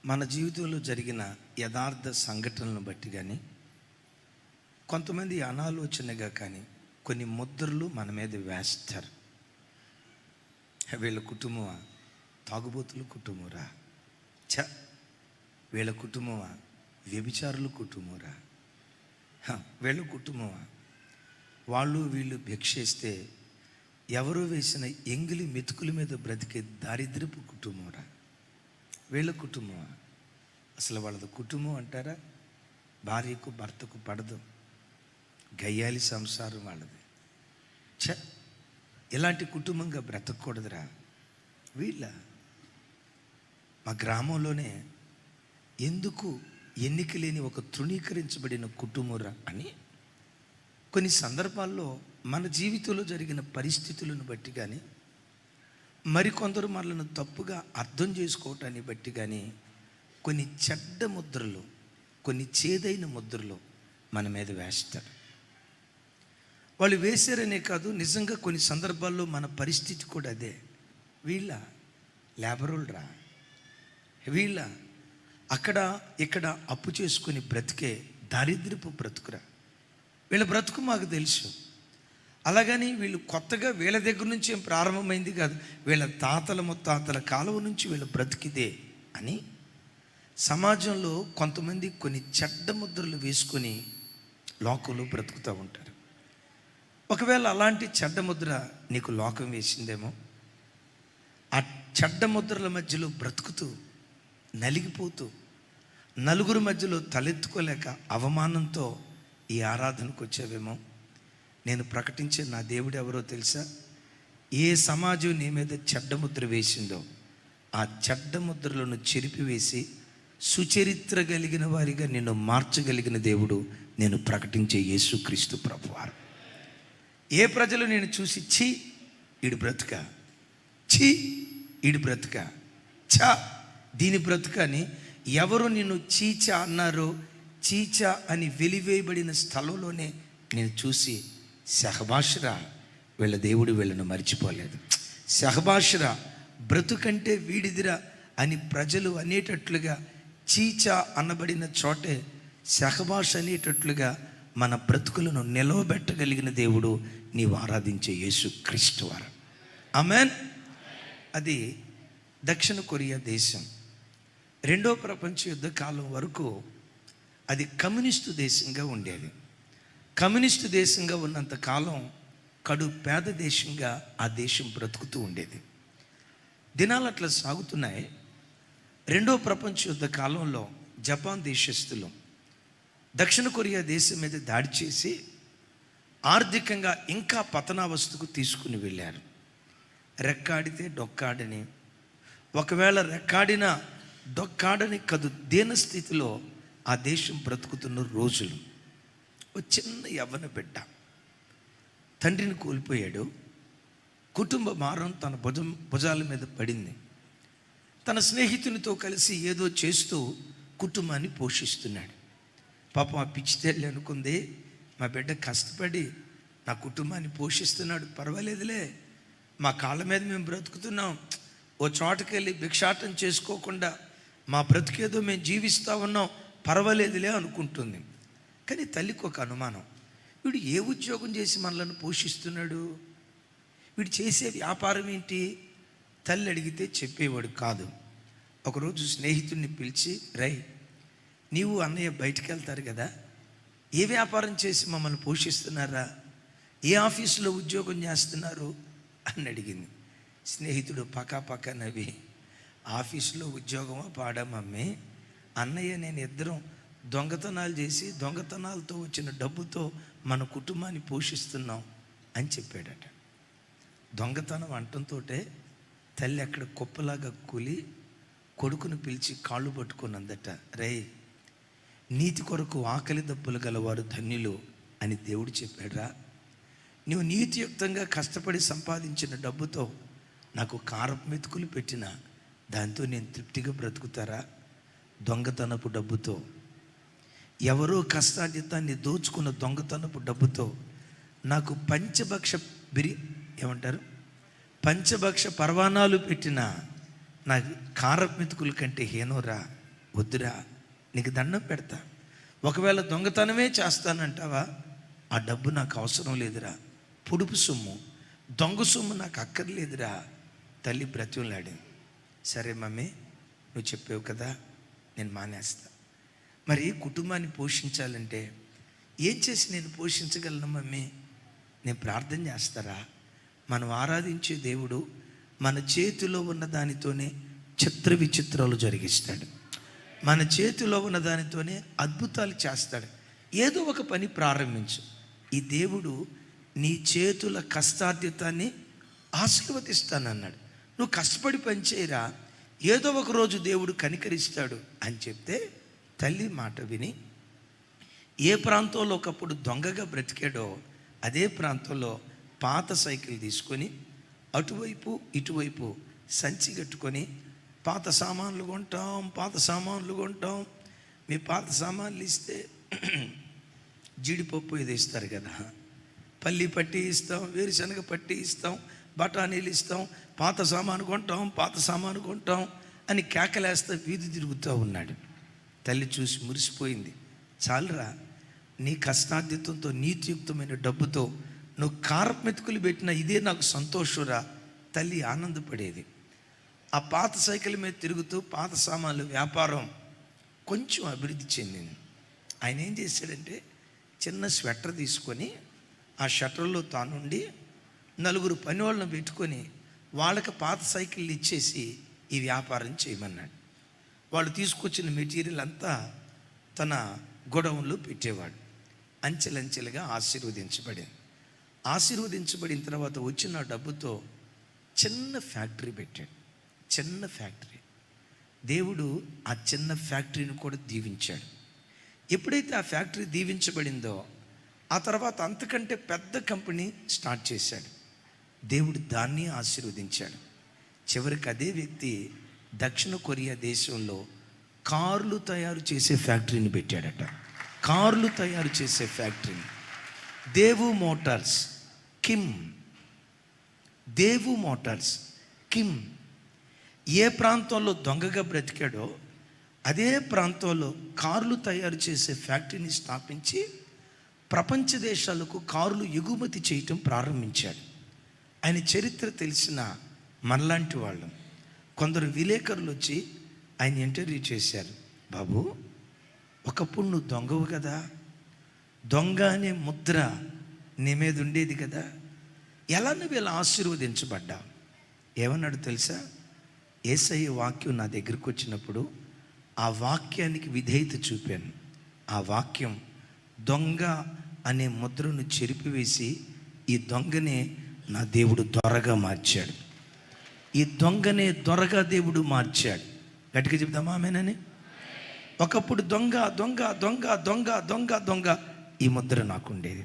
మన జీవితంలో జరిగిన యథార్థ సంఘటనలను బట్టి కానీ, కొంతమంది అనాలోచనగా కానీ కొన్ని ముద్రలు మన మీద వేస్తారు. వీళ్ళ కుటుంబమా తాగుబోతుల కుటుంబరా, వీళ్ళ కుటుంబమా వ్యభిచారుల కుటుంబరా, వీళ్ళ కుటుంబమా వాళ్ళు వీళ్ళు భిక్షేస్తే ఎవరో వేసిన ఎంగిలి మెతుకుల మీద బ్రతికే దారిద్రపు కుటుంబరా, వీళ్ళ కుటుంబమా. అసలు వాళ్ళది కుటుంబం అంటారా? భార్యకు భర్తకు పడదు, గయ్యాలి సంసారం వాళ్ళది. ఇలాంటి కుటుంబంగా బ్రతకూడదురా. వీళ్ళ మా గ్రామంలోనే ఎందుకు ఎన్నిక లేని ఒక తృణీకరించబడిన కుటుంబరా అని కొన్ని సందర్భాల్లో మన జీవితంలో జరిగిన పరిస్థితులను బట్టి కానీ, మరికొందరు మనల్ని తప్పుగా అర్థం చేసుకోవటాన్ని బట్టి కానీ కొన్ని చెడ్డ ముద్రలు, కొన్ని చేదైన ముద్రలు మన మీద వేస్తారు. వాళ్ళు వేశారనే కాదు, నిజంగా కొన్ని సందర్భాల్లో మన పరిస్థితి కూడా అదే. వీళ్ళ లేబరులరా, వీళ్ళ అక్కడ ఇక్కడ అప్పు చేసుకుని బ్రతికే దారిద్రపు బ్రతుకురా. వీళ్ళ బ్రతుకు మాకు తెలుసు. అలాగని వీళ్ళు కొత్తగా వీళ్ళ దగ్గర నుంచి ఏం ప్రారంభమైంది కాదు, వీళ్ళ తాతల ముత్తాతల కాలం నుంచి వీళ్ళ బ్రతికిదే అని సమాజంలో కొంతమంది కొన్ని చెడ్డ ముద్రలు వేసుకొని లోకంలో బ్రతుకుతూ ఉంటారు. ఒకవేళ అలాంటి చెడ్డ ముద్ర నీకు లోకం వేసిందేమో, ఆ చెడ్డ ముద్రల మధ్యలో బ్రతుకుతూ నలిగిపోతూ నలుగురు మధ్యలో తలెత్తుకోలేక అవమానంతో ఈ ఆరాధనకు వచ్చావేమో. నేను ప్రకటించే నా దేవుడు ఎవరో తెలుసా? ఏ సమాజం నీ మీద చెడ్డ ముద్ర వేసిందో ఆ చెడ్డ ముద్రలను చెరిపివేసి సుచరిత్ర కలిగిన వారిగా నిన్ను మార్చగలిగిన దేవుడు నేను ప్రకటించే యేసుక్రీస్తు ప్రభువారు. ఏ ప్రజలు నేను చూసి ఛీ ఈడు బ్రతుక, ఛీ ఈడు బ్రతుక, ఛా దీని బ్రతుక అని ఎవరు నిన్ను చీచా అన్నారో, చీచా అని వెలివేయబడిన స్థలంలోనే నేను చూసి సహబాషరా వీళ్ళ దేవుడు వీళ్ళను మర్చిపోలేదు, సహబాషరా బ్రతుకంటే వీడిదిరా అని ప్రజలు అనేటట్లుగా చీచా అనబడిన చోటే సహబాష్ అనేటట్లుగా మన బ్రతుకులను నిలవబెట్టగలిగిన దేవుడు నీవు ఆరాధించే యేసుక్రీస్తు వారు. ఆమేన్. అది దక్షిణ కొరియా దేశం. రెండో ప్రపంచ యుద్ధ కాలం వరకు అది కమ్యూనిస్టు దేశంగా ఉండేది. కమ్యూనిస్టు దేశంగా ఉన్నంత కాలం కడు పేద దేశంగా ఆ దేశం బ్రతుకుతూ ఉండేది. దినాలు అట్లా సాగుతున్నాయి. రెండో ప్రపంచ యుద్ధ కాలంలో జపాన్ దేశస్థులు దక్షిణ కొరియా దేశం మీద దాడి చేసి ఆర్థికంగా ఇంకా పతనావస్థకు తీసుకుని వెళ్ళారు. రెక్కాడితే డొక్కాడని, ఒకవేళ రెక్కాడినా డొక్కాడని కదు దీన స్థితిలో ఆ దేశం బ్రతుకుతున్న రోజులు. ఒక చిన్న యవ్వన బిడ్డ తండ్రిని కోల్పోయాడు. కుటుంబ భారం తన భుజాల మీద పడింది. తన స్నేహితునితో కలిసి ఏదో చేస్తూ కుటుంబాన్ని పోషిస్తున్నాడు. పాపం ఆ పిచ్చి తల్లి అనుకుంది, మా బిడ్డ కష్టపడి నా కుటుంబాన్ని పోషిస్తున్నాడు, పర్వాలేదులే, మా కాళ్ళ మీద మేము బ్రతుకుతున్నాం, ఓ చోటకి వెళ్ళి భిక్షాటం చేసుకోకుండా మా బ్రతుకేదో మేము జీవిస్తూ ఉన్నాం, పర్వాలేదులే అనుకుంటుంది. కానీ తల్లికి ఒక అనుమానం, వీడు ఏ ఉద్యోగం చేసి మనలను పోషిస్తున్నాడు, వీడు చేసే వ్యాపారం ఏంటి? తల్లి అడిగితే చెప్పేవాడు కాదు. ఒకరోజు స్నేహితుడిని పిలిచి, రై నీవు అన్నయ్య బయటికి వెళ్తారు కదా, ఏ వ్యాపారం చేసి మమ్మల్ని పోషిస్తున్నారా, ఏ ఆఫీసులో ఉద్యోగం చేస్తున్నారు అని అడిగింది. స్నేహితుడు పక్క నవ్వి, ఆఫీసులో ఉద్యోగమా పాడా మమ్మీ, అన్నయ్య నేను ఇద్దరం దొంగతనాలు చేసి దొంగతనాలతో వచ్చిన డబ్బుతో మన కుటుంబాన్ని పోషిస్తున్నాం అని చెప్పాడట. దొంగతనం అంటంతో తల్లి అక్కడ కుప్పలాగా కూలి కొడుకును పిలిచి కాళ్ళు పట్టుకున్నందట, రే నీతి కొరకు ఆకలి దప్పులు గలవారు ధన్యులు అని దేవుడు చెప్పాడురా. నువ్వు నీతియుక్తంగా కష్టపడి సంపాదించిన డబ్బుతో నాకు కారపు మెతుకులు పెట్టినా దాంతో నేను తృప్తిగా బ్రతుకుతారా? దొంగతనపు డబ్బుతో, ఎవరో కష్టార్జితాన్ని దోచుకున్న దొంగతనపు డబ్బుతో నాకు పంచభక్ష పరవానాలు పెట్టిన నాకు కారపు మెతుకుల కంటే హీనోరా వద్దురా, నీకు దండం పెడతా. ఒకవేళ దొంగతనమే చేస్తానంటావా, ఆ డబ్బు నాకు అవసరం లేదురా, పొడుపు సొమ్ము, దొంగ సొమ్ము నాకు అక్కర్లేదురా. తల్లి బ్రతిమలాడింది. సరే మమ్మీ, నువ్వు చెప్పావు కదా, నేను మానేస్తా. మరి కుటుంబాన్ని పోషించాలంటే ఏం చేసి నేను పోషించగలను మమ్మీ? నేను ప్రార్థన చేస్తారా? మనం ఆరాధించే దేవుడు మన చేతిలో ఉన్న దానితోనే చిత్ర విచిత్రాలు జరిగిస్తాడు. మన చేతిలో ఉన్న దానితోనే అద్భుతాలు చేస్తాడు. ఏదో ఒక పని ప్రారంభించు. ఈ దేవుడు నీ చేతుల కష్టార్జితాన్ని ఆశీర్వదిస్తానన్నాడు. నువ్వు కష్టపడి పనిచేయరా, ఏదో ఒక రోజు దేవుడు కనికరిస్తాడు అని చెప్తే తల్లి మాట విని ఏ ప్రాంతంలో ఒకప్పుడు దొంగగా బ్రతికాడో అదే ప్రాంతంలో పాత సైకిల్ తీసుకొని అటువైపు ఇటువైపు సంచి కట్టుకొని పాత సామాన్లు కొంటాం. మీ పాత సామాన్లు ఇస్తే జీడిపప్పు ఇది ఇస్తారు కదా, పల్లి పట్టి ఇస్తాం, వేరుశనగ పట్టి ఇస్తాం, బఠానీలు ఇస్తాం, పాత సామాను కొంటాం అని కేకలేస్తా వీధి తిరుగుతూ ఉన్నాడు. తల్లి చూసి మురిసిపోయింది. చాలురా, నీ కష్టార్జితంతో నీతియుక్తమైన డబ్బుతో నువ్వు కారపు మెతుకులు పెట్టిన ఇదే నాకు సంతోషంరా. తల్లి ఆనందపడేది. ఆ పాత సైకిల్ మీద తిరుగుతూ పాత సామాన్లు వ్యాపారం కొంచెం అభివృద్ధి చెందింది. ఆయన ఏం చేశాడంటే చిన్న స్వెటర్ తీసుకొని ఆ షట్టర్లో తానుండి 4 పని వాళ్ళని పెట్టుకొని వాళ్ళకి పాత సైకిళ్ళు ఇచ్చేసి ఈ వ్యాపారం చేయమన్నాడు. వాళ్ళు తీసుకొచ్చిన మెటీరియల్ అంతా తన గొడవంలో పెట్టేవాడు. అంచెలంచెలుగా ఆశీర్వదించబడిన తర్వాత వచ్చిన డబ్బుతో చిన్న ఫ్యాక్టరీ పెట్టాడు. చిన్న ఫ్యాక్టరీ. దేవుడు ఆ చిన్న ఫ్యాక్టరీని కూడా దీవించాడు. ఎప్పుడైతే ఆ ఫ్యాక్టరీ దీవించబడిందో ఆ తర్వాత అంతకంటే పెద్ద కంపెనీ స్టార్ట్ చేశాడు. దేవుడు దాన్ని ఆశీర్వదించాడు. చివరికి అదే వ్యక్తి దక్షిణ కొరియా దేశంలో కార్లు తయారు చేసే ఫ్యాక్టరీని పెట్టాడట. కార్లు తయారు చేసే ఫ్యాక్టరీని. దేవు మోటార్స్ కిమ్ ఏ ప్రాంతంలో దొంగగా బ్రతికాడో అదే ప్రాంతంలో కార్లు తయారు చేసే ఫ్యాక్టరీని స్థాపించి ప్రపంచ దేశాలకు కార్లు ఎగుమతి చేయటం ప్రారంభించాడు. ఆయన చరిత్ర తెలిసిన మనలాంటి వాళ్ళు కొందరు విలేకరులు వచ్చి ఆయన ఇంటర్వ్యూ చేశారు. బాబు, ఒకప్పుడు నువ్వు దొంగవు కదా, దొంగ అనే ముద్ర నీ మీద ఉండేది కదా, ఎలా నువ్వు ఇలా ఆశీర్వదించబడ్డావు? ఏమన్నాడు తెలుసా? యేసయ్య వాక్యం నా దగ్గరికి వచ్చినప్పుడు ఆ వాక్యానికి విధేయత చూపాను. ఆ వాక్యం దొంగ అనే ముద్రను చెరిపివేసి ఈ దొంగనే నా దేవుడు దొరగా మార్చాడు. ఈ దొంగనే దొరగా దేవుడు మార్చాడు. గట్టిగా చెప్తామా ఆమేనని? ఒకప్పుడు దొంగ దొంగ దొంగ దొంగ దొంగ దొంగ ఈ ముద్ర నాకుండేది.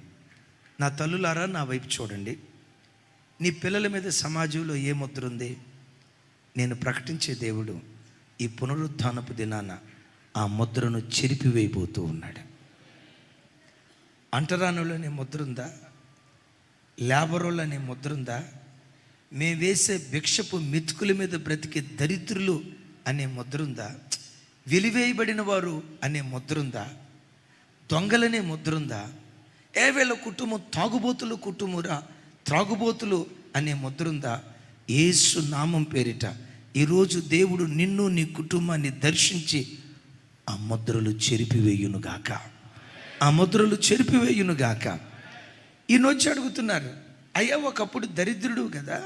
నా తల్లులారా, నా వైపు చూడండి. నీ పిల్లల మీద సమాజంలో ఏ ముద్ర ఉంది? నేను ప్రకటించే దేవుడు ఈ పునరుద్ధానపు దినాన ఆ ముద్రను చెరిపివేయబోతూ ఉన్నాడు. అంటరానులు అనే ముద్ర ఉందా? లేబరోళ్ళు అనే ముద్ర ఉందా? మేము వేసే భిక్షపు మెతుకుల మీద బ్రతికే దరిద్రులు అనే ముద్ర ఉందా? వెలివేయబడిన వారు అనే ముద్ర ఉందా? దొంగలనే ముద్ర ఉందా? వీళ్ళ కుటుంబం తాగుబోతులు కుటుంబరా, త్రాగుబోతులు అనే ముద్ర ఉందా? యేసు నామం పేరిట ఈరోజు దేవుడు నిన్ను నీ కుటుంబాన్ని దర్శించి ఆ ముద్రలు చెరిపివేయునుగాక. ఈయనొచ్చి అడుగుతున్నారు, అయ్యా ఒకప్పుడు దరిద్రుడు కదా,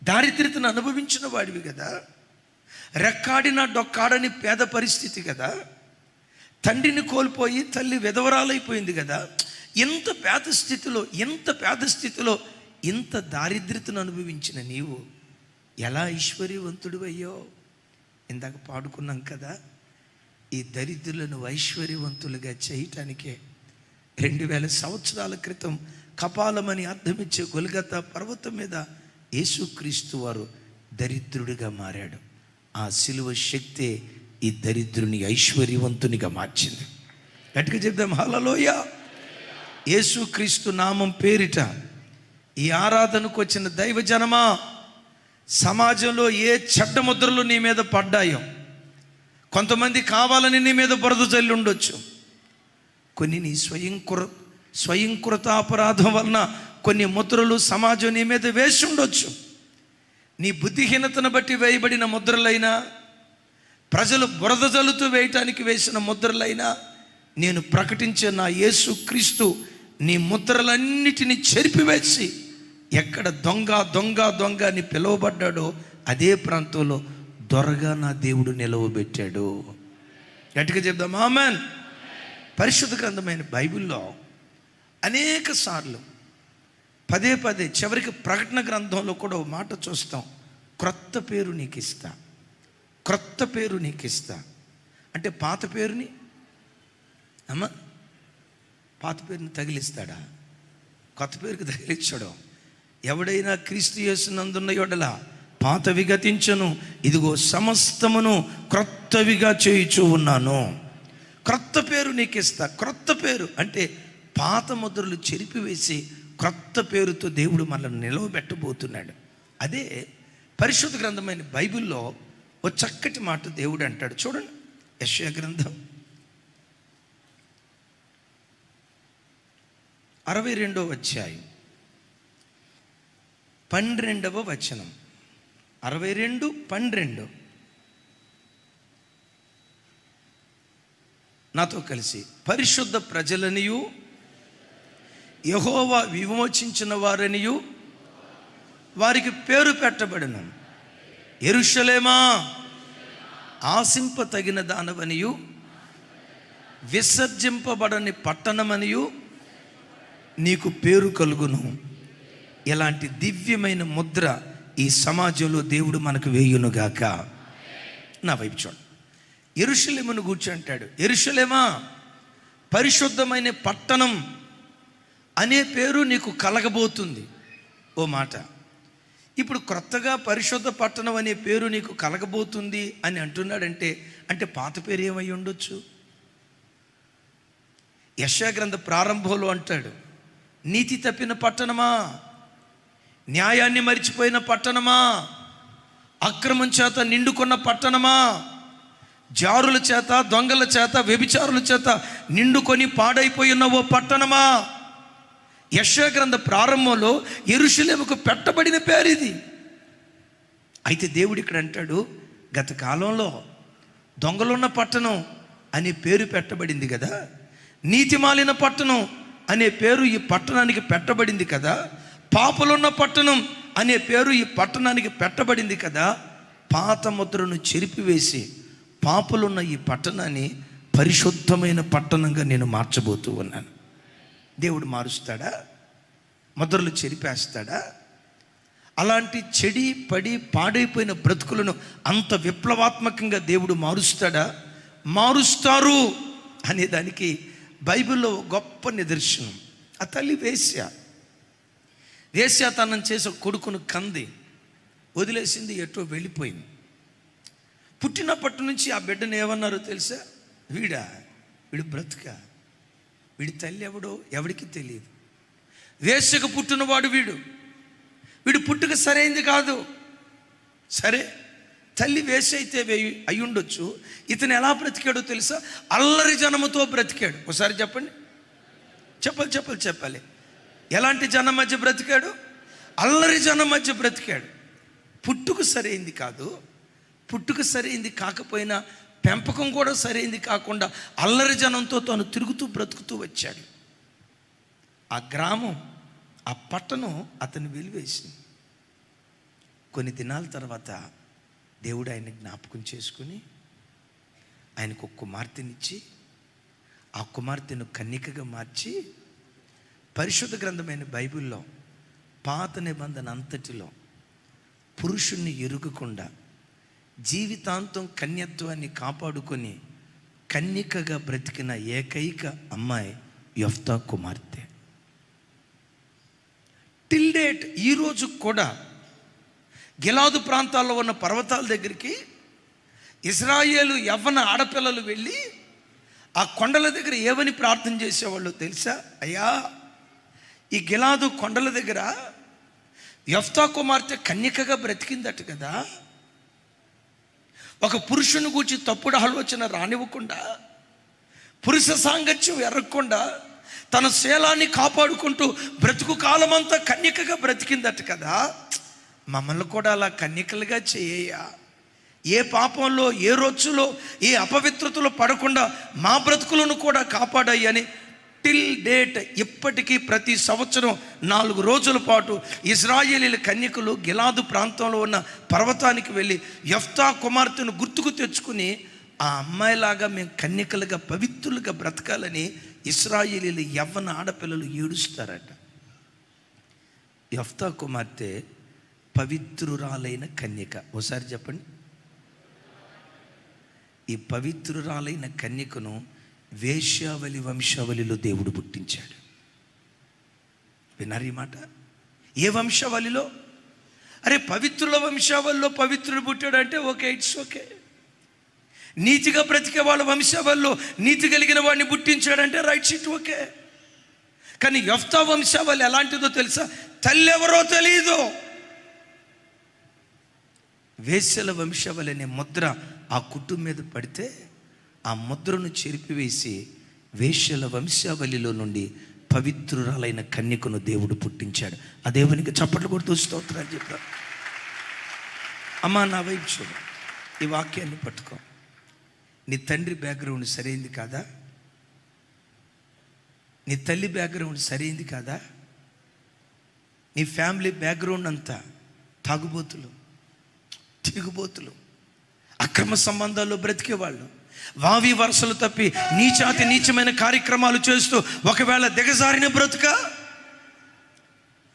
దారిద్ర్యతను అనుభవించిన వాడివి కదా, రెక్కాడిన డొక్కాడని పేద పరిస్థితి కదా, తండ్రిని కోల్పోయి తల్లి విధవరాలైపోయింది కదా, ఇంత పేద స్థితిలో ఇంత దారిద్ర్యతను అనుభవించిన నీవు ఎలా ఐశ్వర్యవంతుడు అయ్యో? ఇందాక పాడుకున్నాం కదా, ఈ దరిద్రులను ఐశ్వర్యవంతులుగా చేయటానికే 2000 సంవత్సరాల క్రితం కపాలమని అర్థమిచ్చే గొల్గతా పర్వతం మీద యేసుక్రీస్తు వారు దరిద్రుడిగా మారాడు. ఆ సిలువ శక్తే ఈ దరిద్రుని ఐశ్వర్యవంతునిగా మార్చింది. గట్టిగా చెప్దాం హల్లెలూయా. యేసుక్రీస్తు నామం పేరిట ఈ ఆరాధనకు వచ్చిన దైవజనమా, సమాజంలో ఏ చెడ్డ ముద్రలు నీ మీద పడ్డాయో, కొంతమంది కావాలని నీ మీద బురద జల్లి ఉండొచ్చు. కొన్ని నీ స్వయంకృత అపరాధం వలన కొన్ని ముద్రలు సమాజం నీ మీద వేసి ఉండొచ్చు. నీ బుద్ధిహీనతను బట్టి వేయబడిన ముద్రలైనా, ప్రజలు బురద జల్లుతూ వేయటానికి వేసిన ముద్రలైనా, నేను ప్రకటించే నా యేసు క్రీస్తు నీ ముద్రలన్నిటినీ చెరిపివేసి ఎక్కడ దొంగ దొంగ దొంగ అని పిలువబడ్డాడో అదే ప్రాంతంలో దొరగా నా దేవుడు నిలవబెట్టాడు. గట్టిగా చెప్దాం ఆమేన్. పరిశుద్ధ గ్రంథమైన బైబిల్లో అనేక సార్లు పదే పదే, చివరికి ప్రకటన గ్రంథంలో కూడా ఒక మాట చూస్తాం, క్రొత్త పేరు నీకు ఇస్తా, క్రొత్త పేరు నీకు ఇస్తా. అంటే పాత పేరుని పాత పేరుని తగిలిస్తాడా? కొత్త పేరుకి తగిలించడం. ఎవడైనా క్రీస్తు యేసునందున్న యెడల పాతవి గతించను, ఇదిగో సమస్తమును క్రొత్తవిగా చేయుచూ ఉన్నాను. క్రొత్త పేరు నీకు ఇస్తా. క్రొత్త పేరు అంటే పాత ముద్రలు చెరిపివేసి క్రొత్త పేరుతో దేవుడు మనల్ని నిలవబెట్టబోతున్నాడు. అదే పరిశుద్ధ గ్రంథమైన బైబిల్లో ఓ చక్కటి మాట దేవుడు అంటాడు. చూడండి, యెషయా గ్రంథం 62వ అధ్యాయం 12వ వచనం. 62:12. నాతో కలిసి, పరిశుద్ధ ప్రజలనియు యెహోవా విమోచించిన వారనియు వారికి పేరు పెట్టబడును. యెరూషలేమా, ఆశింప తగిన దానవనియు విసర్జింపబడని పట్టణమనియు నీకు పేరు కలుగును. ఇలాంటి దివ్యమైన ముద్ర ఈ సమాజంలో దేవుడు మనకు వేయునుగాక. నా వైపు చూడండి. యెరూషలేమును గూర్చి అంటాడు, యెరూషలేమా, పరిశుద్ధమైన పట్టణం అనే పేరు నీకు కలగబోతుంది. ఓ మాట. ఇప్పుడు క్రొత్తగా పరిశుద్ధ పట్టణం అనే పేరు నీకు కలగబోతుంది అని అంటున్నాడంటే, అంటే పాత పేరు ఏమై ఉండొచ్చు? యెషయా గ్రంథ ప్రారంభంలో అంటాడు, నీతి తప్పిన పట్టణమా, న్యాయాన్ని మరిచిపోయిన పట్టణమా, అక్రమం చేత నిండుకున్న పట్టణమా, జారుల చేత, దొంగల చేత, వ్యభిచారుల చేత నిండుకొని పాడైపోయిన ఓ పట్టణమా. యెషయా గ్రంథ ప్రారంభంలో యెరూషలేముకు పెట్టబడిన పేరు ఇది. అయితే దేవుడు ఇక్కడ అంటాడు, గత కాలంలో దొంగలున్న పట్టణం అనే పేరు పెట్టబడింది కదా, నీతిమాలిన పట్టణం అనే పేరు ఈ పట్టణానికి పెట్టబడింది కదా, పాపులున్న పట్టణం అనే పేరు ఈ పట్టణానికి పెట్టబడింది కదా. పాత ముద్రను చెరిపివేసి పాపులున్న ఈ పట్టణాన్ని పరిశుద్ధమైన పట్టణంగా నేను మార్చబోతూ ఉన్నాను. దేవుడు మారుస్తాడా? ముద్రలు చెరిపేస్తాడా? అలాంటి చెడి పడి పాడైపోయిన బ్రతుకులను అంత విప్లవాత్మకంగా దేవుడు మారుస్తాడా? మారుస్తారు అనేదానికి బైబిల్లో గొప్ప నిదర్శనం. ఆ తల్లి వేశ్యాతనం చేసే కొడుకును కంది వదిలేసింది, ఎటో వెళ్ళిపోయింది. పుట్టినప్పటి నుంచి ఆ బిడ్డను ఏమన్నారో తెలుసా? వీడు బ్రతుక, వీడి తల్లి ఎవడో ఎవడికి తెలియదు. వేశ్యకు పుట్టినవాడు వీడు పుట్టుక సరైంది కాదు. సరే, తల్లి వేశ్య అయితే అయి ఉండొచ్చు. ఇతను ఎలా బ్రతికాడో తెలుసా? అల్లరి జనముతో బ్రతికాడు. ఒకసారి చెప్పండి, చెప్పాలి. ఎలాంటి జనం మధ్య బ్రతికాడు? అల్లరి జనం మధ్య బ్రతికాడు. పుట్టుక సరైంది కాదు. పుట్టుక సరైంది కాకపోయినా పెంపకం కూడా సరైంది కాకుండా అల్లరి జనంతో తాను తిరుగుతూ బ్రతుకుతూ వచ్చాడు. ఆ గ్రామం, ఆ పట్టణం అతను వెలివేసింది. కొన్ని దినాల తర్వాత దేవుడు ఆయన్ని జ్ఞాపకం చేసుకుని ఆయనకు ఒక కుమార్తెనిచ్చి, ఆ కుమార్తెను కన్యకగా మార్చి, పరిశుద్ధ గ్రంథమైన బైబిల్లో పాత నిబంధన అంతటిలో పురుషుణ్ణి ఎరుగకుండా జీవితాంతం కన్యత్వాన్ని కాపాడుకొని కన్యకగా బ్రతికిన ఏకైక అమ్మాయి యెఫ్తా కుమార్తె. టిల్ డేట్ ఈరోజు కూడా గిలాదు ప్రాంతాల్లో ఉన్న పర్వతాల దగ్గరికి ఇశ్రాయేలు యవ్వన ఆడపిల్లలు వెళ్ళి ఆ కొండల దగ్గర ఏమని ప్రార్థన చేసేవాళ్ళు తెలుసా? అయ్యా, ఈ గిలాదు కొండల దగ్గర యెఫ్తా కుమార్తె కన్యకగా బ్రతికిందట కదా, ఒక పురుషుని గూర్చి తప్పుడు ఆలోచన రానివ్వకుండా, పురుష సాంగత్యం ఎరగకుండా తన శీలాన్ని కాపాడుకుంటూ బ్రతుకు కాలమంతా కన్యకగా బ్రతికిందట కదా. మమ్మల్ని కూడా అలా కన్యకలుగా చేయ, ఏ పాపంలో, ఏ రోజులో, ఏ అపవిత్రతలో పడకుండా మా బ్రతుకులను కూడా కాపాడాయని టిల్ డేట్ ఇప్పటికీ ప్రతి సంవత్సరం 4 రోజుల పాటు ఇశ్రాయేలీల కన్యకలు గిలాదు ప్రాంతంలో ఉన్న పర్వతానికి వెళ్ళి యెఫ్తా కుమార్తెను గుర్తుకు తెచ్చుకుని ఆ అమ్మాయిలాగా మేము కన్యకలుగా పవిత్రులుగా బ్రతకాలని ఇశ్రాయేలీల యవ్వన ఆడపిల్లలు ఏడుస్తారట. యెఫ్తా కుమార్తె పవిత్రురాలైన కన్యక. ఒకసారి చెప్పండి. ఈ పవిత్రురాలైన కన్యకను వేశ్యావళి వంశావళిలో దేవుడు పుట్టించాడు. విన్నారు ఈ మాట? ఏ వంశావళిలో? అరే పవిత్రుల వంశావళిలో పవిత్రుడు పుట్టాడంటే ఓకే, ఇట్స్ ఓకే. నీతిగా బ్రతికే వాళ్ళ వంశావళిలో నీతి కలిగిన వాడిని పుట్టించాడంటే రైట్, ఇట్ ఓకే. కానీ యెఫ్తా వంశావళి ఎలాంటిదో తెలుసా? తల్లి ఎవరో తెలియదు. వేశ్యల వంశావళి అనే ముద్ర ఆ కుటుంబం మీద పడితే ఆ ముద్రను చెరిపివేసి వేశ్యల వంశావళిలో నుండి పవిత్రురాలైన కన్యకను దేవుడు పుట్టించాడు. ఆ దేవునికి చప్పట్లు కొడుతూ స్తోత్రాలు చెప్పారు. అమ్మా నా వైపు చూడు, ఈ వాక్యాన్ని పట్టుకో. నీ తండ్రి బ్యాక్గ్రౌండ్ సరైంది కాదా? నీ తల్లి బ్యాక్గ్రౌండ్ సరైంది కాదా? నీ ఫ్యామిలీ బ్యాక్గ్రౌండ్ అంతా తాగుబోతులు, తిరుగుబోతులు, అక్రమ సంబంధాల్లో బ్రతికేవాళ్ళు, వావి వరుసలు తప్పి నీచాతి నీచమైన కార్యక్రమాలు చేస్తూ ఒకవేళ దిగజారిన బ్రతుక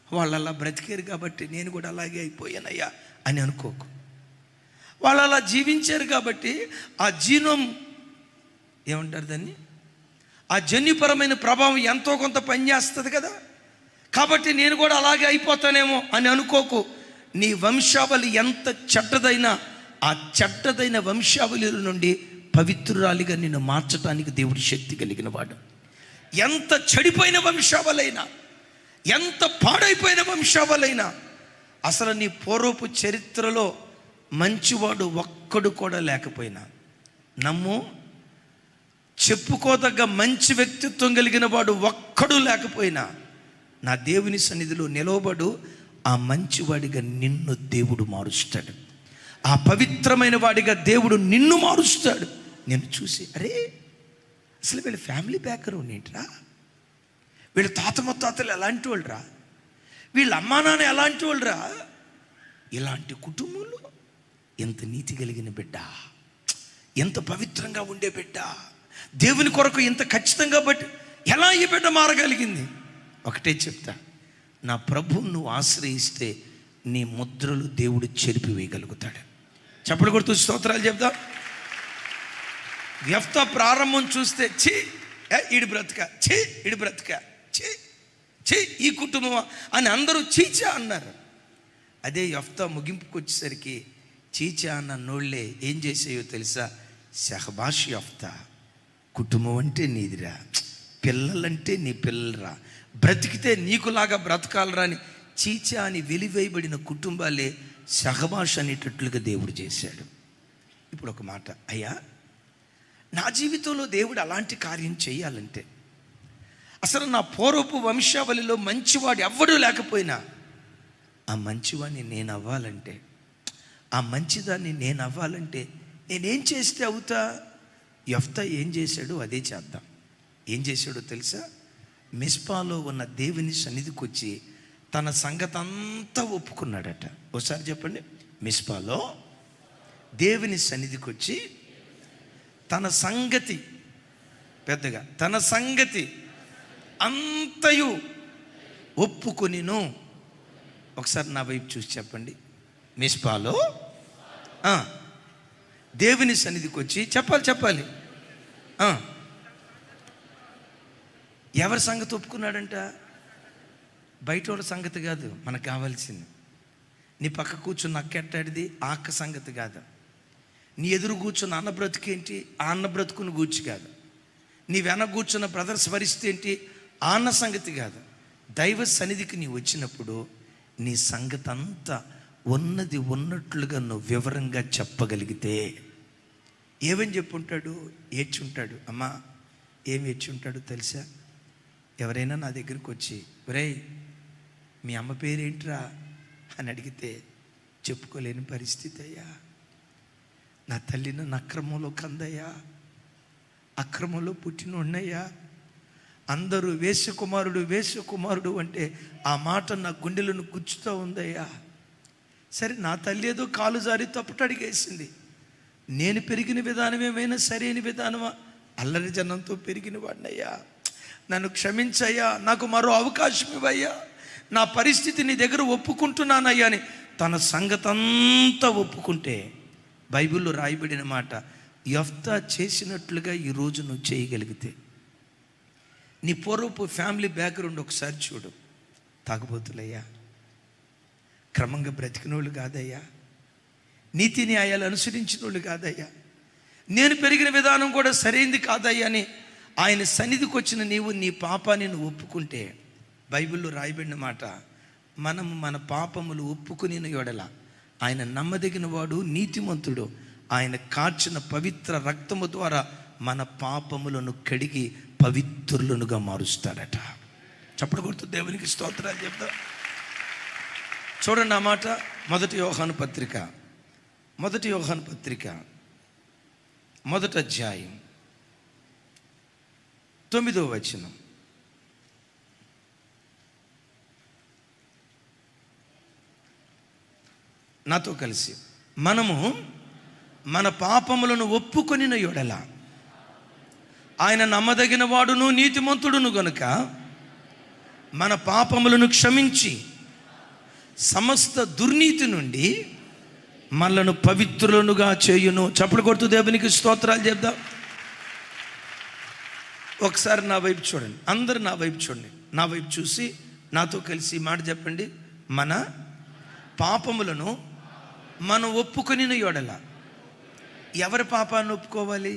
వాళ్ళు అలా బ్రతికారు కాబట్టి నేను కూడా అలాగే అయిపోయానయ్యా అని అనుకోకు. వాళ్ళు అలా జీవించారు కాబట్టి ఆ జీనం ఏమంటారు దాన్ని, ఆ జన్యుపరమైన ప్రభావం ఎంతో కొంత పనిచేస్తుంది కదా. కాబట్టి నేను కూడా అలాగే అయిపోతానేమో అని అనుకోకు. నీ వంశావళి ఎంత చెడ్డదైనా ఆ చెడ్డదైన వంశావళిల నుండి పవిత్రురాలిగా నిన్ను మార్చడానికి దేవుడి శక్తి కలిగిన వాడు. ఎంత చెడిపోయిన వంశావళైనా, ఎంత పాడైపోయిన వంశావళైనా, అసలు నీ పూర్వపు చరిత్రలో మంచివాడు ఒక్కడు కూడా లేకపోయినా, నమ్ము, చెప్పుకోదగ్గ మంచి వ్యక్తిత్వం కలిగిన వాడు ఒక్కడు లేకపోయినా, నా దేవుని సన్నిధిలో నిలవబడు, ఆ మంచివాడిగా నిన్ను దేవుడు మారుస్తాడు. ఆ పవిత్రమైన వాడిగా దేవుడు నిన్ను మారుస్తాడు. నేను చూసి అరే అసలు వీళ్ళ ఫ్యామిలీ బ్యాక్గ్రౌండ్ ఏంట్రా, వీళ్ళ తాత ముత్తాతలు ఎలాంటి వాళ్ళరా, వీళ్ళ అమ్మా నాన్న ఎలాంటి వాళ్ళరా, ఇలాంటి కుటుంబంలో ఎంత నీతి కలిగిన బిడ్డ, ఎంత పవిత్రంగా ఉండే బిడ్డ, దేవుని కొరకు ఎంత ఖచ్చితంగా బట్టి ఎలా ఈ బిడ్డ మారగలిగింది? ఒకటే చెప్తా, నా ప్రభువును నువ్వు ఆశ్రయిస్తే నీ ముద్రలు దేవుడు చెరిపివేయగలుగుతాడు. చప్పట్లు కొడుతూ స్తోత్రాలు చెప్తా. యెఫ్తా ప్రారంభం చూస్తే ఛీ ఈడు బ్రతుక, ఛీ ఈడు బ్రతుక, ఛీ ఛీ ఈ కుటుంబమా అని అందరూ చీచా అన్నారు. అదే యెఫ్తా ముగింపుకు వచ్చేసరికి చీచా అన్న నోళ్ళే ఏం చేసేయో తెలుసా? షహబాష్ యెఫ్తా, కుటుంబం అంటే నీదిరా, పిల్లలంటే నీ పిల్లలరా, బ్రతికితే నీకులాగా బ్రతకాలరా అని చీచా అని వెలివేయబడిన కుటుంబాలే షహబాష్ అనేటట్లుగా దేవుడు చేశాడు. ఇప్పుడు ఒక మాట, అయ్యా నా జీవితంలో దేవుడు అలాంటి కార్యం చేయాలంటే, అసలు నా పూర్వపు వంశావళిలో మంచివాడు ఎవ్వడూ లేకపోయినా ఆ మంచివాడిని నేను అవ్వాలంటే, ఆ మంచిదాన్ని నేను అవ్వాలంటే నేనేం చేస్తే అవుతా? యెఫ్తా ఏం చేశాడో అదే చేద్దాం. ఏం చేశాడో తెలుసా? మిస్పాలో ఉన్న దేవుని సన్నిధికి వచ్చి తన సంగతి అంతా ఒప్పుకున్నాడట. ఒకసారి చెప్పండి. మిస్పాలో దేవుని సన్నిధికి వచ్చి తన సంగతి, పెద్దగా తన సంగతి అంతయు ఒప్పుకొనిను. ఒకసారి నా వైపు చూసి చెప్పండి. మిస్పాలో దేవుని సన్నిధికి వచ్చి చెప్పాలి. ఎవరి సంగతి ఒప్పుకున్నాడంట? బయట వాళ్ళ సంగతి కాదు మనకు కావాల్సింది. నీ పక్క కూర్చున్న అక్కెట్టాడిది ఆ అక్క సంగతి కాదు. నీ ఎదురు కూర్చున్న అన్న బ్రతుకేంటి ఆ అన్న బ్రతుకుని గూర్చి కాదు. నీ వెనక కూర్చున్న బ్రదర్స్ పరిస్థితి ఏంటి ఆ అన్న సంగతి కాదు. దైవ సన్నిధికి నీ వచ్చినప్పుడు నీ సంగతి అంతా ఉన్నది ఉన్నట్లుగా నువ్వు వివరంగా చెప్పగలిగితే ఏమని చెప్పుంటాడు? ఏడ్చుంటాడు. అమ్మా, ఏమి ఏడ్చుంటాడు తెలుసా? ఎవరైనా నా దగ్గరికి వచ్చి, ఒరేయ్ మీ అమ్మ పేరేంట్రా అని అడిగితే చెప్పుకోలేని పరిస్థితి అయ్యా. నా తల్లి నన్ను అక్రమంలో కందయ్యా, అక్రమంలో పుట్టినోడినయ్యా. అందరూ వేశ్యకుమారుడు వేశ్యకుమారుడు అంటే ఆ మాట నా గుండెలను గుచ్చుతూ ఉందయ్యా. సరే, నా తల్లి ఏదో కాలు జారి తప్పుటడిగేసింది. నేను పెరిగిన విధానం ఏమైనా సరైన విధానమా? అల్లరి జనంతో పెరిగిన వాడినయ్యా, నన్ను క్షమించయ్యా, నాకు మరో అవకాశం ఇవ్వయ్యా, నా పరిస్థితి నీ దగ్గర ఒప్పుకుంటున్నానయ్యా అని తన సంగతంతా ఒప్పుకుంటే బైబిల్లో రాయబడిన మాట, యెఫ్తా చేసినట్లుగా ఈరోజు నువ్వు చేయగలిగితే, నీ పూర్వపు ఫ్యామిలీ బ్యాక్గ్రౌండ్ ఒకసారి చూడు. తాగుబోతులయ్యా, క్రమంగా బ్రతికిన వాళ్ళు కాదయ్యా, నీతి న్యాయాలు అనుసరించిన వాళ్ళు కాదయ్యా, నేను పెరిగిన విధానం కూడా సరైంది కాదయ్యా అని ఆయన సన్నిధికి వచ్చిన నీవు నీ పాపాన్ని నువ్వు ఒప్పుకుంటే, బైబిల్లో రాయబడిన మాట, మనం మన పాపములు ఒప్పుకుని యెడల ఆయన నమ్మదగిన వాడు, నీతిమంతుడు, ఆయన కార్చిన పవిత్ర రక్తము ద్వారా మన పాపములను కడిగి పవిత్రులనుగా మారుస్తాడట. చప్పుడు కొడుతూ దేవునికి స్తోత్రాలు చెప్తా. చూడండి ఆ మాట, మొదటి యోహాను పత్రిక 1 అధ్యాయం 9వ వచనం. నాతో కలిసి, మనము మన పాపములను ఒప్పుకొనిన యెడల ఆయన నమ్మదగిన వాడును నీతిమంతుడును గనుక మన పాపములను క్షమించి సమస్త దుర్నీతి నుండి మనలను పవిత్రులనుగా చేయును. చప్పుడు కొడుతూ దేవునికి స్తోత్రాలు చెప్దాం. ఒకసారి నా వైపు చూడండి, అందరు నా వైపు చూడండి. నా వైపు చూసి నాతో కలిసి మాట చెప్పండి. మన పాపములను మనం ఒప్పుకొనిన యెడల. ఎవరి పాపాన్ని ఒప్పుకోవాలి?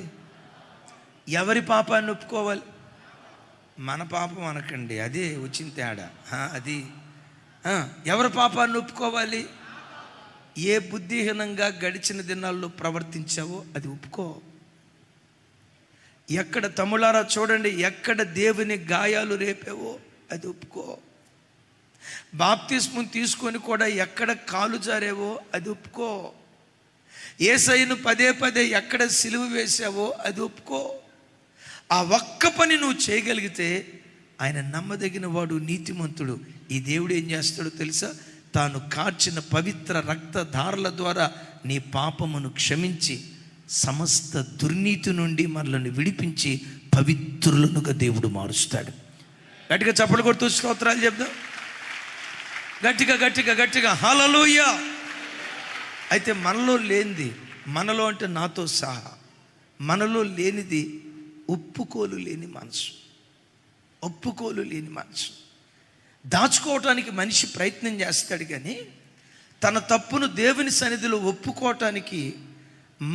ఎవరి పాపాన్ని ఒప్పుకోవాలి? మన పాపం అనకండి, అదే వచ్చిన తేడా. అది ఎవరి పాపాన్ని ఒప్పుకోవాలి? ఏ బుద్ధిహీనంగా గడిచిన దినాల్లో ప్రవర్తించావో అది ఒప్పుకో. ఎక్కడ తమ్ములారా చూడండి, ఎక్కడ దేవుని గాయాలు రేపావో అది ఒప్పుకో. బాప్తిస్మం తీసుకొని కూడా ఎక్కడ కాలు జారేవో అది ఒప్పుకో. యేసయ్యను పదే పదే ఎక్కడ సిలువ వేసావో అది ఒప్పుకో. ఆ ఒక్క పని నువ్వు చేయగలిగితే ఆయన నమ్మదగిన వాడు, నీతిమంతుడు. ఈ దేవుడు ఏం చేస్తాడో తెలుసా? తాను కార్చిన పవిత్ర రక్తధారల ద్వారా నీ పాపమును క్షమించి సమస్త దుర్నీతి నుండి మనల్ని విడిపించి పవిత్రులనుగా దేవుడు మారుస్తాడు. గట్టిగా చప్పలు కొడుతూ స్తోత్రాలు చెప్దాం. గట్టిగా గట్టిగా గట్టిగా హల్లెలూయా. అయితే మనలో లేనిది, మనలో అంటే నాతో సహా మనలో లేనిది ఒప్పుకోలు లేని మనసు. ఒప్పుకోలు లేని మనసు దాచుకోవటానికి మనిషి ప్రయత్నం చేస్తాడు, కానీ తన తప్పును దేవుని సన్నిధిలో ఒప్పుకోవటానికి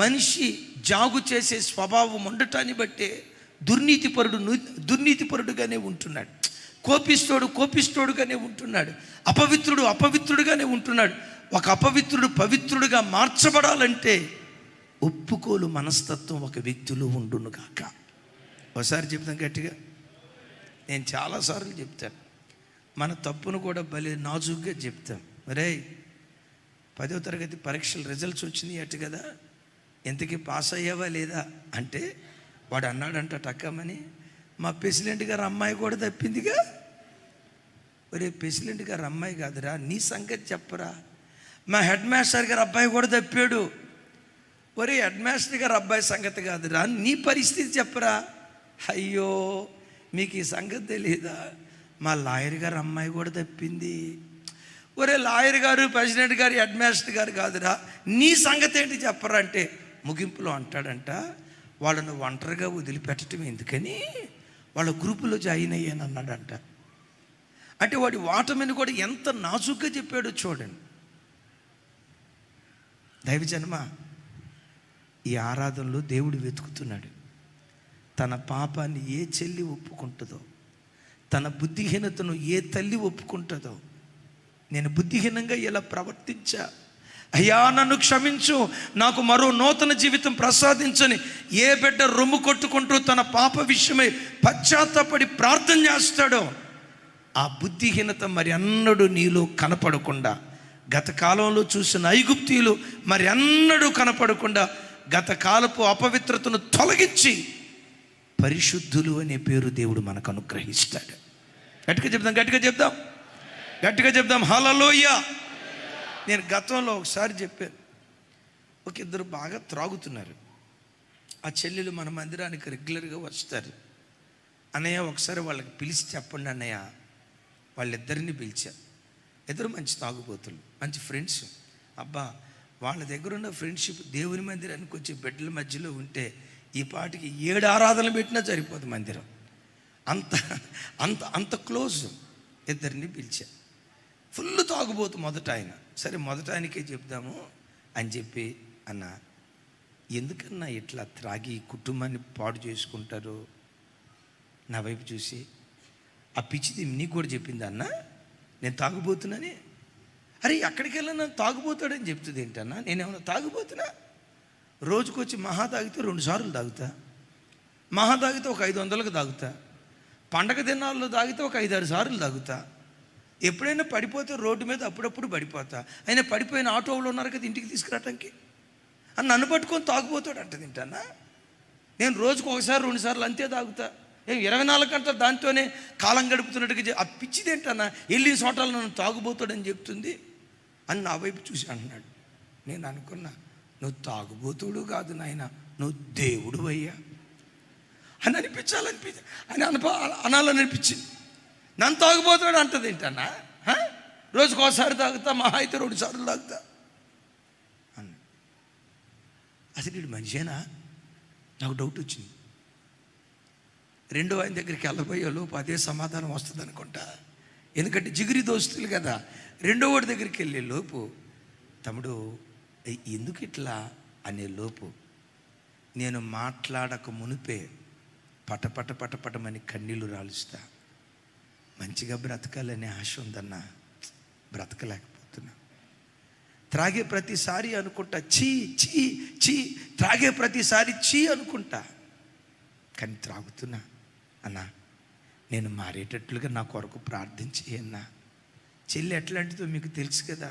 మనిషి జాగు చేసే స్వభావం ఉండటాన్ని బట్టే దుర్నీతిపరుడుగానే ఉంటున్నాడు. కోపిస్తోడుగానే ఉంటున్నాడు. అపవిత్రుడుగానే ఉంటున్నాడు. ఒక అపవిత్రుడు పవిత్రుడుగా మార్చబడాలంటే ఒప్పుకోలు మనస్తత్వం ఒక వ్యక్తిలో ఉండును కాక. ఒకసారి చెప్తాం గట్టిగా. నేను చాలాసార్లు చెప్తాను, మన తప్పును కూడా భలే నాజుగ్గా చెప్తాం. మరే 10వ తరగతి పరీక్షల రిజల్ట్స్ వచ్చినాయి అటు కదా, ఎంతకీ పాస్ అయ్యావా లేదా అంటే వాడు అన్నాడంట టక్కమని, మా ప్రెసిడెంట్ గారు అమ్మాయి కూడా తప్పిందిగా. ఒరే, ప్రెసిడెంట్ గారు అమ్మాయి కాదురా, నీ సంగతి చెప్పరా. మా హెడ్ మాస్టర్ గారు అబ్బాయి కూడా తప్పాడు. ఒరే, హెడ్ మాస్టర్ గారు అబ్బాయి సంగతి కాదురా, నీ పరిస్థితి చెప్పరా. అయ్యో, మీకు ఈ సంగతి తెలియదా, మా లాయర్ గారు అమ్మాయి కూడా తప్పింది. ఒరే, లాయర్ గారు ప్రెసిడెంట్ గారు హెడ్ మాస్టర్ గారు కాదురా, నీ సంగతి ఏంటి చెప్పరా అంటే ముగింపులో అంటాడంట, వాళ్ళను ఒంటరిగా వదిలిపెట్టడం ఎందుకని వాళ్ళ గ్రూపులో జాయిన్ అయ్యాను అన్నాడంట. అంటే వాడి వాటమిని కూడా ఎంత నాజుగ్గా చెప్పాడో చూడండి. దైవజన్మ, ఈ ఆరాధనలో దేవుడు వెతుకుతున్నాడు. తన పాపాన్ని ఏ చెల్లి ఒప్పుకుంటుందో, తన బుద్ధిహీనతను ఏ తల్లి ఒప్పుకుంటుందో, నేను బుద్ధిహీనంగా ఇలా ప్రవర్తించా, అయ్యా నన్ను క్షమించు, నాకు మరో నూతన జీవితం ప్రసాదించని ఏ బిడ్డ రొమ్ము కొట్టుకుంటూ తన పాప విషయమై పశ్చాత్తాపడి ప్రార్థన చేస్తాడో ఆ బుద్ధిహీనత మరి అన్నడు నీలో కనపడకుండా, గత కాలంలో చూసిన ఐగుప్తీయులు మరి అన్నడు కనపడకుండా గత కాలపు అపవిత్రతను తొలగించి పరిశుద్ధులు అనే పేరు దేవుడు మనకు అనుగ్రహిస్తాడు. గట్టిగా చెప్దాం హల్లెలూయా. నేను గతంలో ఒకసారి చెప్పాను, ఒక ఇద్దరు బాగా త్రాగుతున్నారు. ఆ చెల్లెలు మన మందిరానికి రెగ్యులర్గా వస్తారు. అన్నయ్య ఒకసారి వాళ్ళకి పిలిచి చెప్పండి అన్నయ్య. వాళ్ళిద్దరిని పిలిచా. ఇద్దరు మంచి తాగుబోతులు, మంచి ఫ్రెండ్స్. అబ్బా, వాళ్ళ దగ్గర ఉన్న ఫ్రెండ్షిప్ దేవుని మందిరానికి వచ్చే బిడ్డల మధ్యలో ఉంటే ఈ పాటికి 7 ఆరాధనలు పెట్టినా సరిపోదు మందిరం. అంత అంత అంత క్లోజ్. ఇద్దరిని పిలిచా. ఫుల్ తాగుబోతు మొదట ఆయన. సరే మొదట ఆయనకే చెప్దాము అని చెప్పి, అన్న ఎందుకన్నా ఇట్లా త్రాగి కుటుంబాన్ని పాడు చేసుకుంటారు? నా వైపు చూసి, ఆ పిచ్చిది నీకు కూడా చెప్పింది అన్న నేను తాగుబోతున్నాని? అరే ఎక్కడికి వెళ్ళినా తాగుబోతాడని చెప్తుంది ఏంటన్నా? నేనేమన్నా తాగుబోతున్నా? రోజుకొచ్చి మహా తాగితే 2 సార్లు తాగుతా, మహా తాగితే ఒక 500కు తాగుతా, పండగ దినాల్లో తాగితే ఒక 5-6 సార్లు తాగుతా. ఎప్పుడైనా పడిపోతే రోడ్డు మీద అప్పుడప్పుడు పడిపోతా. అయినా పడిపోయిన ఆటోలో ఉన్నారు కదా ఇంటికి తీసుకురావటానికి, అని నన్ను పట్టుకొని తాగుపోతాడు అంట. తింటానా? నేను రోజుకు 1-2 సార్లు అంతే తాగుతా. 24 గంటలు దాంతోనే కాలం గడుపుతున్నట్టుగా. ఆ పిచ్చిదేంటన్నా వెళ్ళిన చోటాలు నన్ను తాగుబోతాడని చెప్తుంది అని నా వైపు చూసి అంటున్నాడు. నేను అనుకున్నా, నువ్వు తాగుబోతుడు కాదు నాయన, నువ్వు దేవుడు అయ్యా అని అనాలనిపించింది. నన్ను తాగుబోతాడు అంటది ఏంటన్నా? రోజుకు 1 సారి తాగుతా, మహా అయితే 2 సార్లు తాగుతా అన్న. అసలు వీడు మనిషేనా? నాకు డౌట్ వచ్చింది. రెండో ఆయన దగ్గరికి వెళ్ళబోయే లోపు అదే సమాధానం వస్తుంది అనుకుంటా. ఎందుకంటే జిగిరి దోస్తులు కదా. రెండో వాడి దగ్గరికి వెళ్ళే లోపు, తమ్ముడు ఎందుకు ఇట్లా అనే లోపు నేను మాట్లాడక మునిపే పటపటమని కన్నీళ్ళు రాలుస్తా. మంచిగా బ్రతకాలనే ఆశ ఉందన్నా, బ్రతకలేకపోతున్నా. త్రాగే ప్రతిసారి అనుకుంటా చీ చీ చీ, త్రాగే ప్రతిసారి చీ అనుకుంటా, కానీ త్రాగుతున్నా. అన్నా నేను మారేటట్లుగా నా కొరకు ప్రార్థించి అన్నా. చెల్లి ఎట్లాంటిదో మీకు తెలుసు కదా.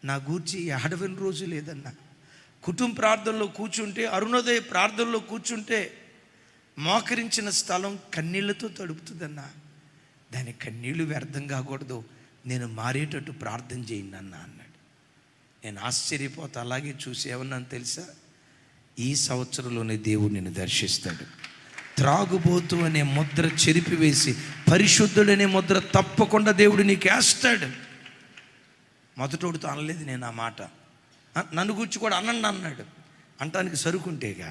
నా గూర్చి అడవిన రోజు లేదన్నా. కుటుంబ ప్రార్థనలో కూర్చుంటే, అరుణోదయ ప్రార్థనలో కూర్చుంటే మోకరించిన స్థలం కన్నీళ్లతో తడుపుతుందన్నా. దాని కన్నీళ్ళు వ్యర్థం కాకూడదు, నేను మారేటట్టు ప్రార్థన చేయండి అన్న అన్నాడు. నేను ఆశ్చర్యపోతా. అలాగే చూసి ఏమన్నాను తెలుసా? ఈ సంవత్సరంలోనే దేవుడు నిన్ను దర్శిస్తాడు. త్రాగుబోతు అనే ముద్ర చెరిపివేసి పరిశుద్ధుడనే ముద్ర తప్పకుండా దేవుడు నీకు వేస్తాడు. మొదటోడితో అనలేదు నేను ఆ మాట. నన్ను గురించి కూడా అనండి అన్నాడు. అంటానికి సరుకుంటేగా.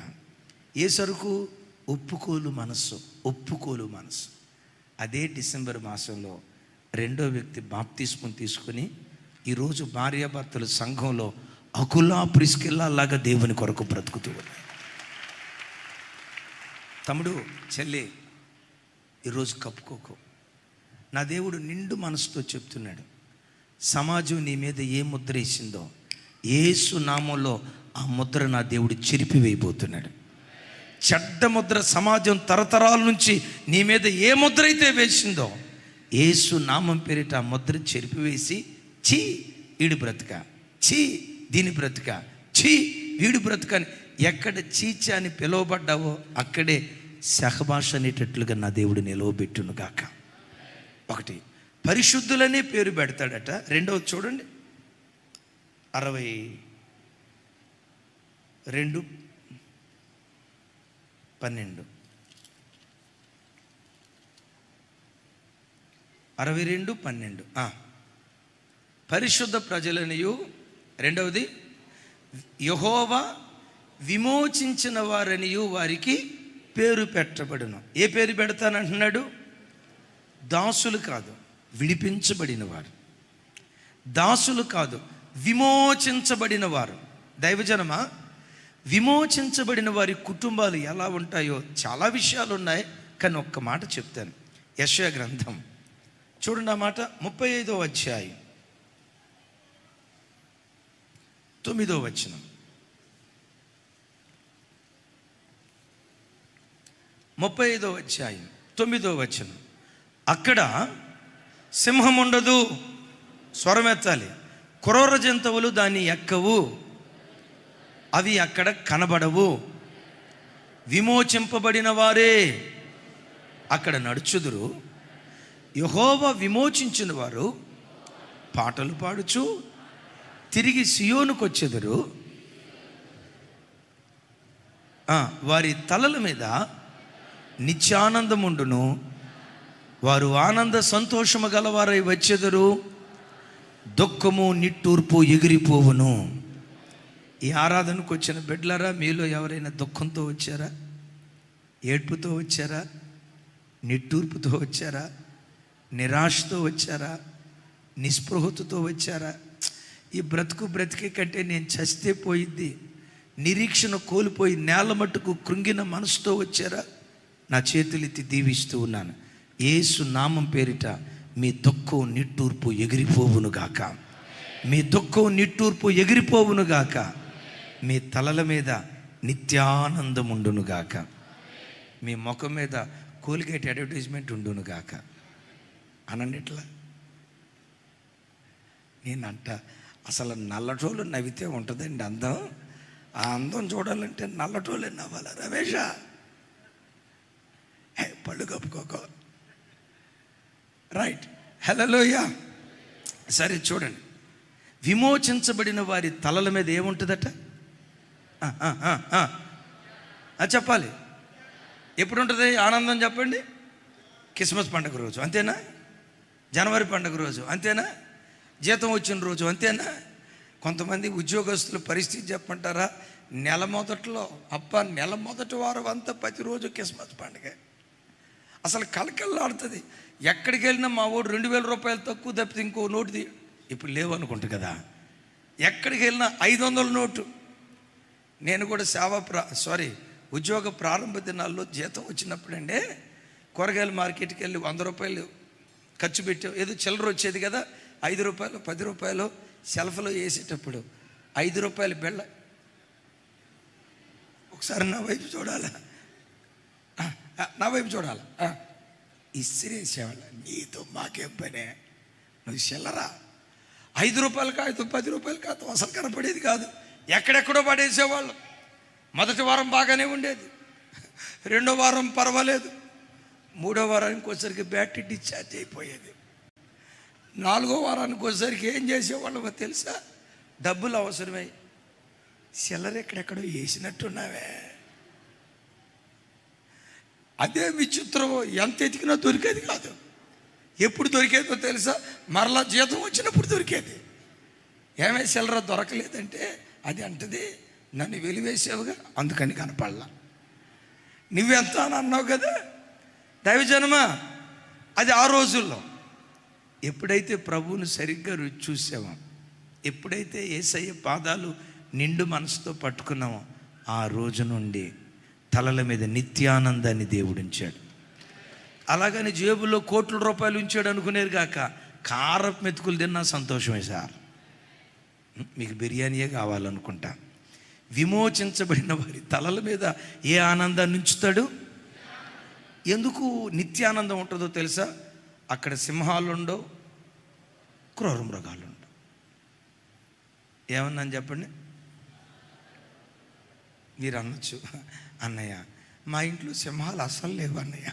ఏ సరుకు? ఒప్పుకోలు మనస్సు. అదే డిసెంబర్ మాసంలో రెండో వ్యక్తి బాప్తిస్మం తీసుకుని ఈరోజు భార్యాభర్తల సంఘంలో అకులా ప్రిస్కిల్లా లాగా దేవుని కొరకు బ్రతుకుతూ ఉన్నాయి. తమ్ముడు, చెల్లి, ఈరోజు కప్పుకోకు. నా దేవుడు నిండు మనసుతో చెప్తున్నాడు, సమాజం నీ మీద ఏ ముద్ర వేసిందో యేసు నామంలో ఆ ముద్ర నా దేవుడు చెరిపివేయబోతున్నాడు. చెడ్డ ముద్ర సమాజం తరతరాల నుంచి నీ మీద ఏ ముద్ర అయితే వేసిందో యేసు నామం పేరిట ఆ ముద్ర చెరిపివేసి, చీ వీడు బ్రతుక, చీ దీని బ్రతుక, చీ వీడు బ్రతుకని ఎక్కడ చీచ అని పిలువబడ్డావో అక్కడే సహభాష అనేటట్లుగా నా దేవుడు నిలవబెట్టును గాక. ఒకటి, పరిశుద్ధులనే పేరు పెడతాడట. రెండవది చూడండి, 62:12 62:12 పరిశుద్ధ ప్రజలనియు, రెండవది యెహోవా విమోచించిన వారనియు వారికి పేరు పెట్టబడును. ఏ పేరు పెడతానంటున్నాడు? దాసులు కాదు, విడిపించబడిన వారు. దాసులు కాదు, విమోచించబడిన వారు. దైవజనమా, విమోచించబడిన వారి కుటుంబాలు ఎలా ఉంటాయో చాలా విషయాలు ఉన్నాయి, కానీ ఒక్క మాట చెప్తాను. యెషయా గ్రంథం చూడండి, ఆ మాట 35వ అధ్యాయం 9వ వచనం. 35వ అధ్యాయం 9వ వచనం. అక్కడ సింహం ఉండదు, స్వరమెత్తాలి, క్రూర జంతువులు దాన్ని ఎక్కవు, అవి అక్కడ కనబడవు, విమోచింపబడిన వారే అక్కడ నడుచుదురు, యెహోవా విమోచించిన వారు పాటలు పాడుచు తిరిగి సియోనుకు వచ్చెదరు, వారి తలల మీద నిత్యానందముండును, వారు ఆనంద సంతోషము గలవారై వచ్చెదరు, దుఃఖము నిట్టూర్పు ఎగిరిపోవును. ఈ ఆరాధనకు వచ్చిన బిడ్డలారా, మీలో ఎవరైనా దుఃఖంతో వచ్చారా? ఏడ్పుతో వచ్చారా? నిట్టూర్పుతో వచ్చారా? నిరాశతో వచ్చారా? నిస్పృహతతో వచ్చారా? ఈ బ్రతికే కంటే నేను చస్తే పోయిద్ది, నిరీక్షణ కోల్పోయి నేల మట్టుకు కృంగిన మనసుతో వచ్చారా? నా చేతులెత్తి దీవిస్తూ ఉన్నాను. యేసు నామం పేరిట మీ దుఃఖం నిట్టూర్పు ఎగిరిపోవునుగాక, మీ దుఃఖం నిట్టూర్పు ఎగిరిపోవునుగాక, మీ తలల మీద నిత్యానందం ఉండునుగాక, మీ ముఖం మీద కోల్గేట్ అడ్వర్టైజ్మెంట్ ఉండునుగాక. అనండిట్లా నేనంట, అసలు నల్లటోళ్ళు నవ్వితే ఉంటుందండి అందం. ఆ అందం చూడాలంటే నల్లటోళ్ళే నవ్వాలి. రమేష పళ్ళు కప్పుకోకో, రైట్, హల్లెలూయా. సరే చూడండి, విమోచించబడిన వారి తలల మీద ఏముంటుందట? చెప్పాలి. ఎప్పుడు ఉంటుంది ఆనందం చెప్పండి? క్రిస్మస్ పండుగ రోజు అంతేనా? జనవరి పండుగ రోజు అంతేనా? జీతం వచ్చిన రోజు అంతేనా? కొంతమంది ఉద్యోగస్తుల పరిస్థితి చెప్పంటారా? నెల మొదట్లో నెల మొదటి వారం అంతా ప్రతిరోజు క్రిస్మస్ పండుగ. అసలు కలకల్లాడుతుంది. ఎక్కడికి వెళ్ళినా మా వాడు 2000 రూపాయలు తక్కువ తప్పితే ఇంకో నోటు ఇప్పుడు లేవు అనుకుంటా కదా. ఎక్కడికి వెళ్ళినా 500 నోటు. నేను కూడా ఉద్యోగ ప్రారంభ దినాల్లో జీతం వచ్చినప్పుడంటే కూరగాయల మార్కెట్కి వెళ్ళి 100 రూపాయలు ఖర్చు పెట్టావు, ఏదో చిల్లర వచ్చేది కదా, 5 రూపాయలు 10 రూపాయలు సెల్ఫ్లో వేసేటప్పుడు 5 రూపాయలు బెళ్ళ. ఒకసారి నా వైపు చూడాలా, ఇసిరేసేవాళ్ళ. నీతో మాకేం పనే, నువ్వు చిల్లరా. 5 రూపాయలు కాగితం 10 రూపాయలు కాగితం అసలు కనపడేది కాదు, ఎక్కడెక్కడో పడేసేవాళ్ళు. మొదటి వారం బాగానే ఉండేది, రెండో వారం పర్వాలేదు, మూడో వారానికి వచ్చేసరికి బ్యాటరీ డిశ్చార్జ్ అయిపోయేది, 4వ వారానికి వచ్చేసరికి ఏం చేసేవాళ్ళమో తెలుసా? డబ్బులు అవసరమై చిల్లర ఎక్కడెక్కడో వేసినట్టున్నావే. అదే విచిత్రం, ఎంత ఎతికినా దొరికేది కాదు. ఎప్పుడు దొరికేదో తెలుసా? మరలా జీతం వచ్చినప్పుడు దొరికేది. ఏమే చిల్లర దొరకలేదంటే అది అంటది, నన్ను వెలివేసావుగా అందుకని కనపడలా, నువ్వెంత అని అన్నావు కదా. దైవజనమా, అది ఆ రోజుల్లో. ఎప్పుడైతే ప్రభువుని సరిగ్గా రుచి చూసామో, ఎప్పుడైతే యేసయ్య పాదాలు నిండు మనసుతో పట్టుకున్నామో, ఆ రోజు నుండి తలల మీద నిత్యానందాన్ని దేవుడు ఉంచాడు. అలాగని జేబులో కోట్ల రూపాయలు ఉంచాడు అనుకునేది కాక, కారపు మెతుకులు తిన్నా సంతోషమే సార్. మీకు బిర్యానీయే కావాలనుకుంటా. విమోచించబడిన వారి తలల మీద ఏ ఆనందాన్ని ఉంచుతాడు? ఎందుకు నిత్యానందం ఉంటుందో తెలుసా? అక్కడ సింహాలు ఉండవు, క్రూర మృగాలు ఉండవు. ఏమన్నాను చెప్పండి? మీరు అనొచ్చు, అన్నయ్య మా ఇంట్లో సింహాలు అసలు లేవు అన్నయ్య.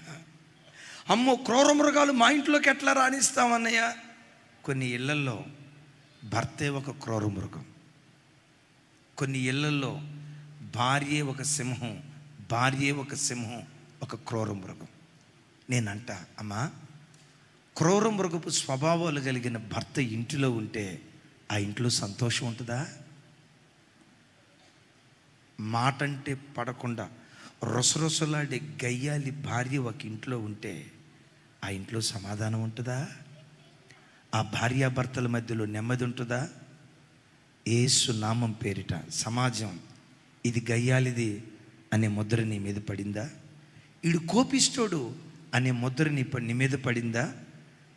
అమ్మో, క్రూర మృగాలు మా ఇంట్లోకి ఎట్లా రాణిస్తామన్నయ్య? కొన్ని ఇళ్లల్లో భర్తే ఒక క్రూర మృగం, కొన్ని ఇళ్లల్లో భార్యే ఒక సింహం, ఒక క్రూర మృగం. నేనంట, అమ్మా, క్రూర మృగపు స్వభావాలు కలిగిన భర్త ఇంటిలో ఉంటే ఆ ఇంట్లో సంతోషం ఉంటుందా? మాటంటే పడకుండా రొసరొసలాడే గయ్యాలి భార్య ఒక ఇంట్లో ఉంటే ఆ ఇంట్లో సమాధానం ఉంటుందా? ఆ భార్యాభర్తల మధ్యలో నెమ్మది ఉంటుందా? యేసు నామం పేరిట సమాజం ఇది గయ్యాలిది అనే ముద్ర నీ మీద పడిందా? ఈడు కోపిస్తోడు అనే ముద్ర నీ మీద పడిందా?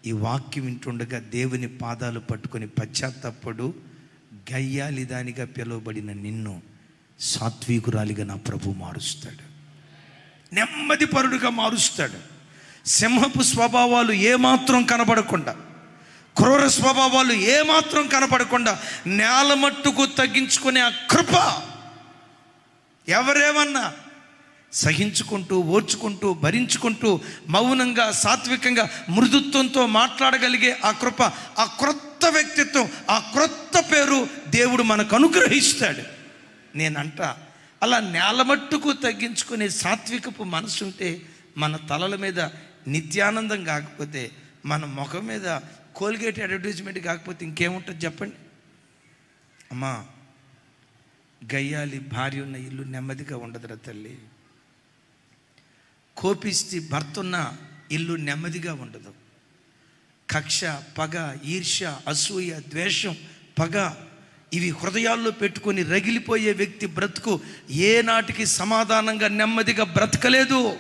ఈ వాక్యం వింటుండగా దేవుని పాదాలు పట్టుకొని పశ్చాత్తాపడు, గయ్యాలి దానిగా పిలువబడిన నిన్ను సాత్వికురాలిగా నా ప్రభు మారుస్తాడు. నెమ్మది పరుడుగా మారుస్తాడు. సింహపు స్వభావాలు ఏమాత్రం కనబడకుండా, క్రూర స్వభావాలు ఏమాత్రం కనబడకుండా నేల మట్టుకు తగ్గించుకునే ఆ కృప, ఎవరేమన్నా సహించుకుంటూ, ఓర్చుకుంటూ, భరించుకుంటూ, మౌనంగా, సాత్వికంగా, మృదుత్వంతో మాట్లాడగలిగే ఆ కృప, ఆ క్రొత్త వ్యక్తిత్వం, ఆ క్రొత్త పేరు దేవుడు మనకు అనుగ్రహిస్తాడు. నేనంట అలా నేల మట్టుకు తగ్గించుకునే సాత్వికపు మనసుంటే మన తలల మీద నిత్యానందం కాకపోతే, మన ముఖం మీద కోల్గేట్ అడ్వర్టైజ్మెంట్ కాకపోతే ఇంకేముంటుంది చెప్పండి. అమ్మా, గయ్యాలి భార్య ఉన్న ఇల్లు నెమ్మదిగా ఉండదురా తల్లి. కోపిష్టి భర్త ఉన్న ఇల్లు నెమ్మదిగా ఉండదు. కక్ష, పగ, ఈర్ష్య, అసూయ, ద్వేషం, పగ ఇవి హృదయాల్లో పెట్టుకొని రగిలిపోయే వ్యక్తి బ్రతుకు ఏనాటికి సమాధానంగా, నెమ్మదిగా బ్రతకలేదు.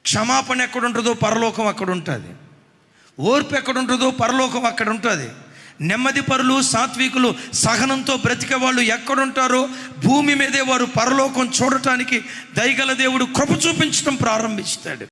క్షమాపణ ఎక్కడుంటుందో పరలోకం అక్కడ ఉంటుంది. ఓర్పు ఎక్కడుంటుందో పరలోకం అక్కడ ఉంటుంది. నెమ్మది పరులు, సాత్వికులు, సహనంతో బ్రతికే వాళ్ళు ఎక్కడుంటారో భూమి మీదే వారు పరలోకం చూడటానికి దయగల దేవుడు కృప చూపించడం ప్రారంభిస్తాడు.